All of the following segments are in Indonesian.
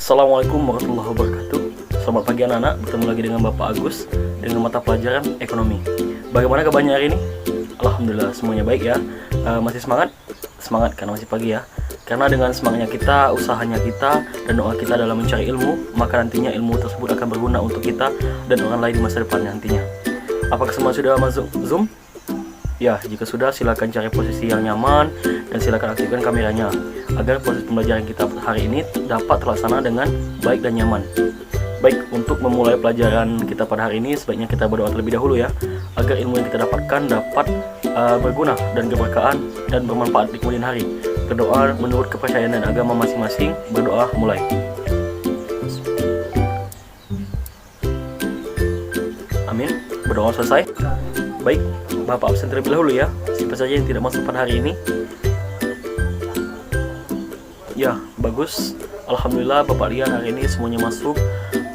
Assalamualaikum warahmatullahi wabarakatuh. Selamat pagi anak-anak, bertemu lagi dengan Bapak Agus dengan mata pelajaran ekonomi. Bagaimana kabarnya hari ini? Alhamdulillah semuanya baik ya. Masih semangat? Semangat karena masih pagi ya. Karena dengan semangatnya kita, usahanya kita, dan doa kita dalam mencari ilmu, maka nantinya ilmu tersebut akan berguna untuk kita dan orang lain di masa depan nantinya. Apakah semua sudah masuk Zoom? Ya, jika sudah silakan cari posisi yang nyaman dan silakan aktifkan kameranya agar proses pembelajaran kita hari ini dapat terlaksana dengan baik dan nyaman. Baik, untuk memulai pelajaran kita pada hari ini sebaiknya kita berdoa terlebih dahulu ya, agar ilmu yang kita dapatkan dapat berguna dan keberkahan dan bermanfaat di kemudian hari. Berdoa menurut kepercayaan dan agama masing-masing. Berdoa mulai. Amin. Berdoa selesai. Baik, Bapak absen terlebih dahulu ya. Siapa saja yang tidak masuk pada hari ini? Ya, bagus. Alhamdulillah Bapak lihat hari ini semuanya masuk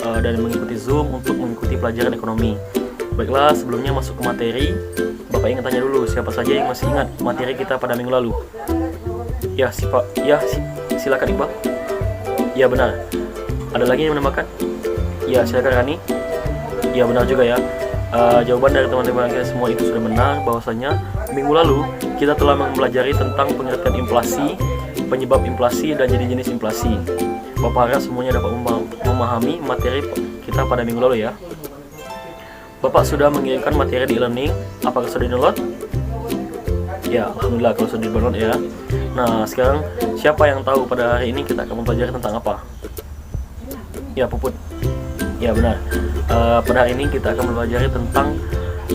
dan mengikuti Zoom untuk mengikuti pelajaran ekonomi. Baiklah, sebelumnya masuk ke materi, Bapak ingin tanya dulu siapa saja yang masih ingat materi kita pada minggu lalu? Ya, silakan Iqbal. Ya, benar. Ada lagi yang menambahkan? Ya, silakan Rani. Ya, benar juga ya. Jawaban dari teman-teman kita semua itu sudah benar, bahwasanya minggu lalu kita telah mempelajari tentang pengertian inflasi, penyebab inflasi, dan jenis-jenis inflasi. Bapak harap semuanya dapat memahami materi kita pada minggu lalu ya. Bapak sudah mengirimkan materi di e-learning. Apakah sudah di-download? Ya, alhamdulillah kalau sudah di-download ya. Nah, sekarang siapa yang tahu pada hari ini kita akan mempelajari tentang apa? Ya, Puput. Ya, benar. Pada hari ini kita akan mempelajari tentang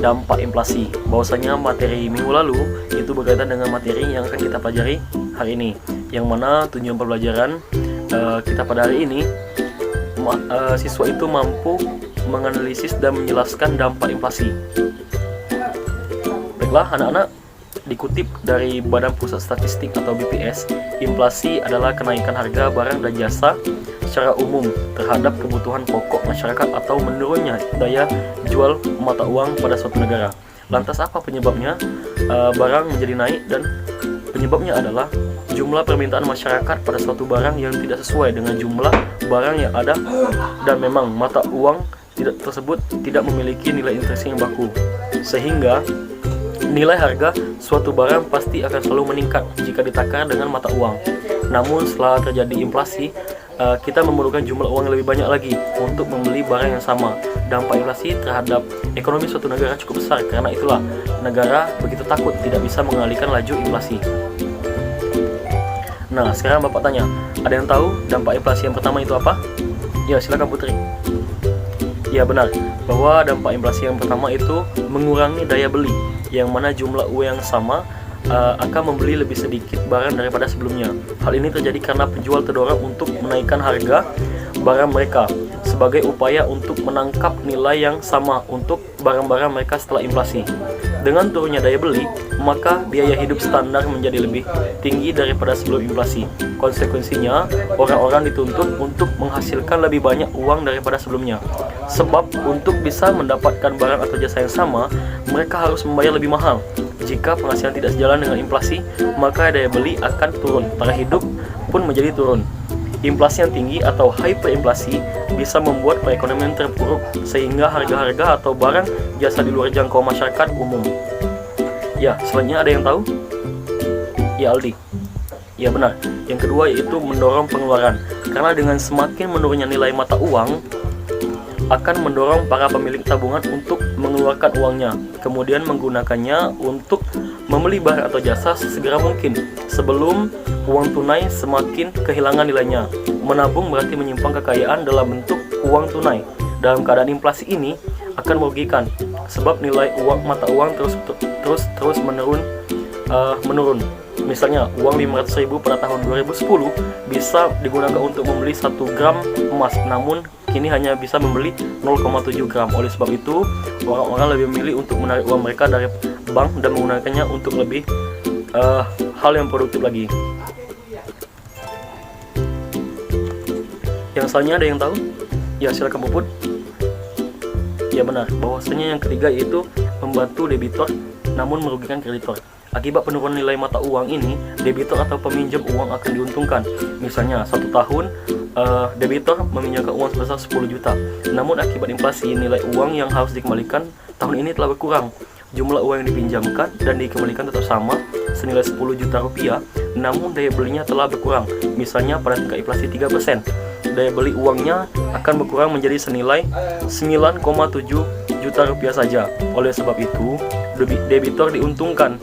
dampak inflasi. Bahwasanya materi minggu lalu itu berkaitan dengan materi yang akan kita pelajari hari ini, yang mana tujuan pembelajaran kita pada hari ini siswa itu mampu menganalisis dan menjelaskan dampak inflasi. Baiklah anak-anak, dikutip dari Badan Pusat Statistik atau BPS, inflasi adalah kenaikan harga barang dan jasa secara umum terhadap kebutuhan pokok masyarakat atau menurunnya daya jual mata uang pada suatu negara. Lantas apa penyebabnya barang menjadi naik? Dan penyebabnya adalah jumlah permintaan masyarakat pada suatu barang yang tidak sesuai dengan jumlah barang yang ada, dan memang mata uang tersebut tidak memiliki nilai intrinsik yang baku, sehingga nilai harga suatu barang pasti akan selalu meningkat jika ditakar dengan mata uang. Namun setelah terjadi inflasi, kita memerlukan jumlah uang yang lebih banyak lagi untuk membeli barang yang sama. Dampak inflasi terhadap ekonomi suatu negara cukup besar, karena itulah negara begitu takut tidak bisa mengalihkan laju inflasi. Nah, sekarang Bapak tanya, ada yang tahu dampak inflasi yang pertama itu apa? Ya, silakan Putri. Ya, benar, bahwa dampak inflasi yang pertama itu mengurangi daya beli, yang mana jumlah uang yang sama akan membeli lebih sedikit barang daripada sebelumnya. Hal ini terjadi karena penjual terdorong untuk menaikkan harga barang mereka sebagai upaya untuk menangkap nilai yang sama untuk barang-barang mereka setelah inflasi. Dengan turunnya daya beli, maka biaya hidup standar menjadi lebih tinggi daripada sebelum inflasi. Konsekuensinya, orang-orang dituntut untuk menghasilkan lebih banyak uang daripada sebelumnya. Sebab untuk bisa mendapatkan barang atau jasa yang sama, mereka harus membayar lebih mahal. Jika penghasilan tidak sejalan dengan inflasi, maka daya beli akan turun, taraf hidup pun menjadi turun. Inflasi yang tinggi atau hyperinflasi bisa membuat perekonomian terpuruk, sehingga harga-harga atau barang jasa di luar jangkau masyarakat umum. Ya, selanjutnya ada yang tahu? Ya, Aldi. Ya, benar. Yang kedua yaitu mendorong pengeluaran, karena dengan semakin menurunnya nilai mata uang akan mendorong para pemilik tabungan untuk mengeluarkan uangnya, kemudian menggunakannya untuk membeli barang atau jasa sesegera mungkin sebelum uang tunai semakin kehilangan nilainya. Menabung berarti menyimpan kekayaan dalam bentuk uang tunai. Dalam keadaan inflasi ini akan merugikan, sebab nilai uang mata uang terus menurun. Misalnya uang 500.000 pada tahun 2010 bisa digunakan untuk membeli 1 gram emas, namun kini hanya bisa membeli 0,7 gram. Oleh sebab itu, orang-orang lebih memilih untuk menarik uang mereka dari bank dan menggunakannya untuk lebih hal yang produktif lagi. Yang selanjutnya ada yang tahu? Ya, silakan Puput. Ya, benar, bahwasanya yang ketiga yaitu membantu debitor namun merugikan kreditor. Akibat penurunan nilai mata uang ini, debitur atau peminjam uang akan diuntungkan. Misalnya 1 tahun debitor meminjamkan uang sebesar 10 juta. Namun akibat inflasi, nilai uang yang harus dikembalikan tahun ini telah berkurang. Jumlah uang yang dipinjamkan dan dikembalikan tetap sama, senilai 10 juta rupiah, namun daya belinya telah berkurang. Misalnya pada tingkat inflasi 3%, daya beli uangnya akan berkurang menjadi senilai 9,7 juta rupiah saja. Oleh sebab itu, debitor diuntungkan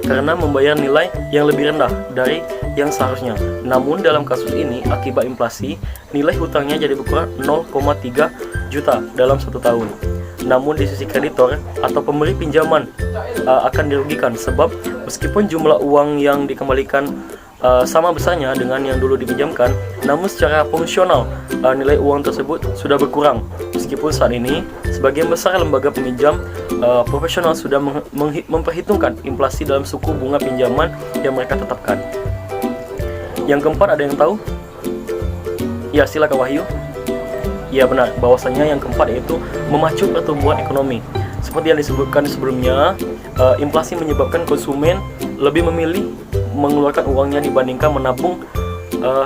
karena membayar nilai yang lebih rendah dari yang seharusnya. Namun dalam kasus ini, akibat inflasi, nilai hutangnya jadi berkurang 0,3 juta dalam 1 tahun. Namun di sisi kreditor atau pemberi pinjaman akan dirugikan, sebab meskipun jumlah uang yang dikembalikan sama besarnya dengan yang dulu dipinjamkan, namun secara fungsional nilai uang tersebut sudah berkurang. Meskipun saat ini sebagian besar lembaga peminjam profesional sudah memperhitungkan inflasi dalam suku bunga pinjaman yang mereka tetapkan. Yang keempat, ada yang tahu? Ya, silakan Wahyu. Ya benar, bahwasanya yang keempat yaitu memacu pertumbuhan ekonomi. Seperti yang disebutkan sebelumnya, inflasi menyebabkan konsumen lebih memilih mengeluarkan uangnya dibandingkan menabung.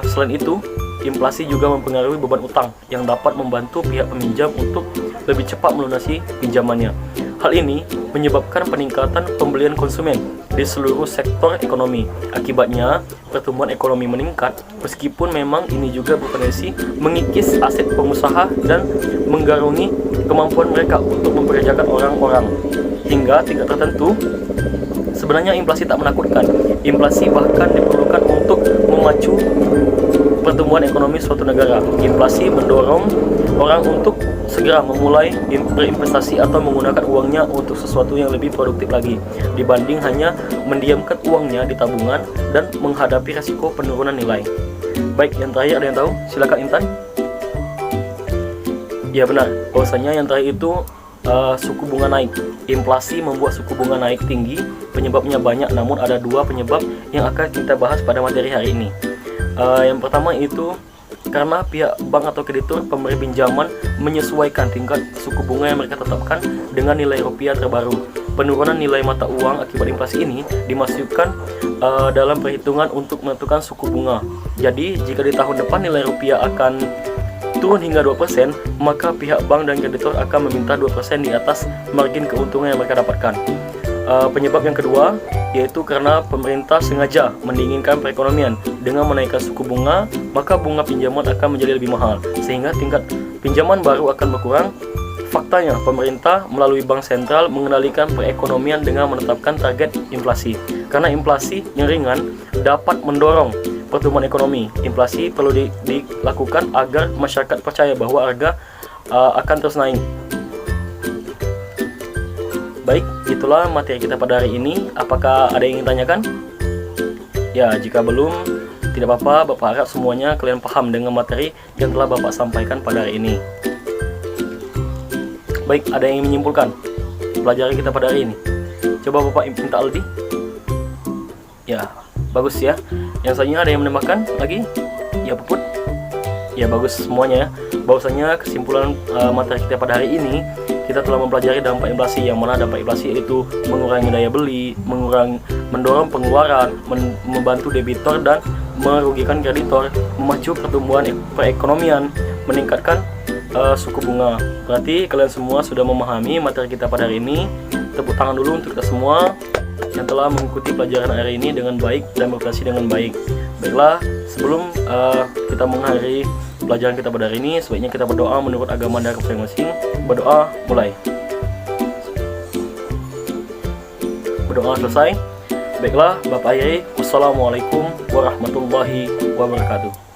Selain itu, inflasi juga mempengaruhi beban utang yang dapat membantu pihak peminjam untuk lebih cepat melunasi pinjamannya. Hal ini menyebabkan peningkatan pembelian konsumen di seluruh sektor ekonomi. Akibatnya, pertumbuhan ekonomi meningkat, meskipun memang ini juga berpotensi mengikis aset pengusaha dan menggarungi kemampuan mereka untuk mempekerjakan orang-orang. Hingga tingkat tertentu, sebenarnya inflasi tak menakutkan. Inflasi bahkan diperlukan untuk memacu pertumbuhan ekonomi suatu negara. Inflasi mendorong orang untuk segera memulai berinvestasi atau menggunakan uangnya untuk sesuatu yang lebih produktif lagi, dibanding hanya mendiamkan uangnya di tabungan dan menghadapi resiko penurunan nilai. Baik, yang terakhir ada yang tahu? Silakan Intan. Ya benar, bahwasanya yang terakhir itu suku bunga naik. Inflasi membuat suku bunga naik tinggi. Penyebabnya banyak, namun ada 2 penyebab yang akan kita bahas pada materi hari ini. Yang pertama itu karena pihak bank atau kreditur pemberi pinjaman menyesuaikan tingkat suku bunga yang mereka tetapkan dengan nilai rupiah terbaru. Penurunan nilai mata uang akibat inflasi ini dimasukkan dalam perhitungan untuk menentukan suku bunga. Jadi jika di tahun depan nilai rupiah akan turun hingga 2%, maka pihak bank dan kreditur akan meminta 2% di atas margin keuntungan yang mereka dapatkan. Penyebab yang kedua yaitu karena pemerintah sengaja mendinginkan perekonomian. Dengan menaikkan suku bunga, maka bunga pinjaman akan menjadi lebih mahal, sehingga tingkat pinjaman baru akan berkurang. Faktanya, pemerintah melalui bank sentral mengendalikan perekonomian dengan menetapkan target inflasi. Karena inflasi yang ringan dapat mendorong pertumbuhan ekonomi. Inflasi perlu dilakukan agar masyarakat percaya bahwa harga akan terus naik. Baik, itulah materi kita pada hari ini. Apakah ada yang ingin tanyakan? Ya, jika belum, tidak apa-apa. Bapak harap semuanya kalian paham dengan materi yang telah Bapak sampaikan pada hari ini. Baik, ada yang ingin menyimpulkan pelajaran kita pada hari ini? Coba Bapak minta Aldi. Ya, bagus ya. Yang selanjutnya ada yang menambahkan lagi? Ya, Puput. Ya, bagus semuanya ya. Bahwasanya kesimpulan materi kita pada hari ini, kita telah mempelajari dampak inflasi, yang mana dampak inflasi itu mengurangi daya beli, mendorong pengeluaran, membantu debitor dan merugikan kreditor, memacu pertumbuhan perekonomian, meningkatkan suku bunga. Berarti kalian semua sudah memahami materi kita pada hari ini. Tepuk tangan dulu untuk kita semua yang telah mengikuti pelajaran hari ini dengan baik dan berprestasi dengan baik. Baiklah, sebelum kita mengakhiri pelajaran kita pada hari ini, sebaiknya kita berdoa menurut agama dan masing-masing. Berdoa mulai. Berdoa selesai. Baiklah, Bapak Yai, wassalamualaikum warahmatullahi wabarakatuh.